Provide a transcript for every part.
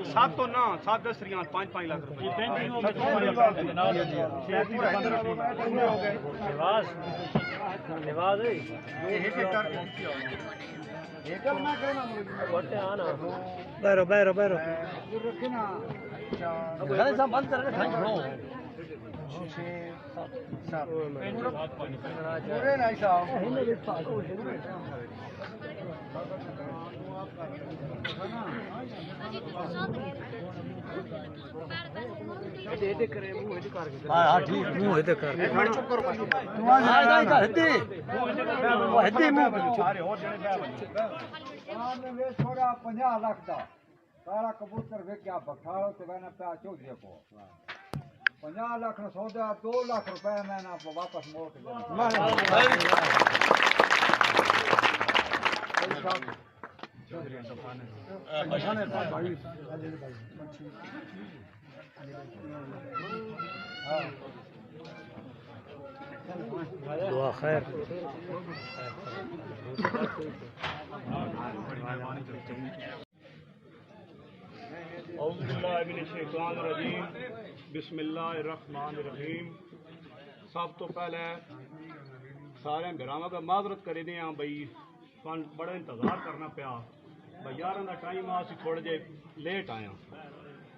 सात तो ना 7-10 रियाल 5-5 लाख रुपए बैरो बैरो बैरो थोड़ा 50 लाख का काला कबूतर वेख्या बठाड़ो ते मैंने पे चौधरी को 50 लाख न सौदा 2 लाख रुपए मैंने वापस मोड़ के दुआ खैर बिस्मिल्लाहिर्रहमानिर्रहीम। सब तो पहले सारे भरावां का माजरत करे दे बई सन बड़ा इंतजार करना पाया भाई 11 का टाइम आ थोड़े जे लेट आया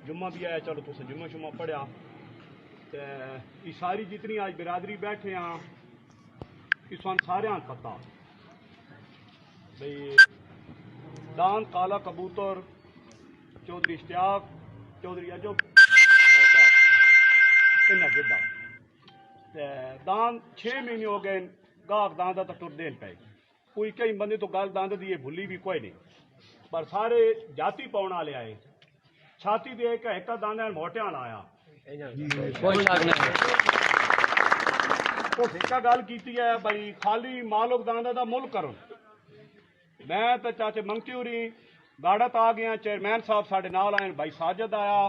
जुम्मा भी आया चलो तुसें जुम्मा शुम्मा पढ़िया ते ये सारी जितनी आज बिरादरी बैठे हाँ इस सारे पता भाई दान काला कबूतर चौधरी इश्तियाक चौधरी अजब गिद्दा दान 6 महीने हो गए गाहक दान का टुर देन पे कोई कई बंदे तो गल दांद दी भुली भी कोई नहीं पर सारे जाति पाने वाले आए छाती दे एक दांद मोटिया आया तो एक गल की है भाई खाली मालोक दांद का मुल करो मैं तो चाचे मंकी होरी गाड़त आ गया चेयरमैन साहब साढ़े नाल आए भाई साजद आया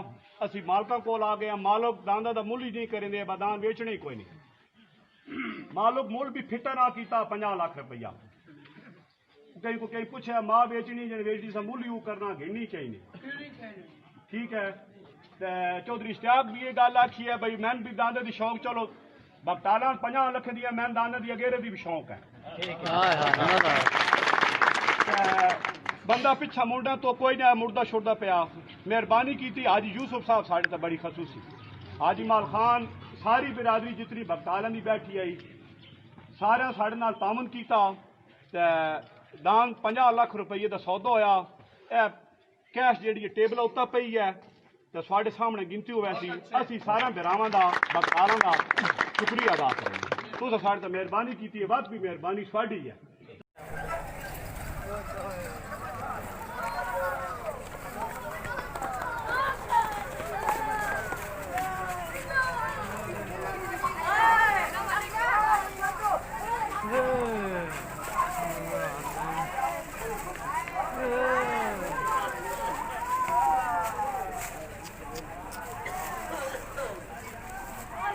असी मालका कोल आ गए मालोक दांदा का मुल ही नहीं करेंगे दान वेचने ही कोई नहीं मालोक मुल भी फिट ना किया 50 लाख रुपया कई को कई पूछा मां बेचनी जन वेचनी सा मुल यू करना गिननी चाहिए ठीक है चौधरी इश्तियाक भी ये गल आखी है भाई मैन भी दांदे की शौक चलो बगटाला 50 लाख दिया मैन दांदे की अगेरे की भी शौक है बंदा पिछा मुंडा तो कोई नहीं मुड़दा छुड़दा पिया मेहरबानी की थी हाजी यूसुफ साहब साढ़े तो बड़ी खसूसी हाजी माल खान सारी बिरादरी जितनी बगटाला की बैठी आई सारे साढ़े नाल तामन किया दान 50 लाख रुपये का सौदा होया कैश जी टेबल उत्ता पई है तो साढ़े सामने गिनती हुआ सी असी सारे बिरावां का बगटाला का शुक्रिया अदा करेंगे तुस साढ़े तो मेहरबानी की है बस भी मेहरबानी साड़ी है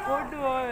Good boy.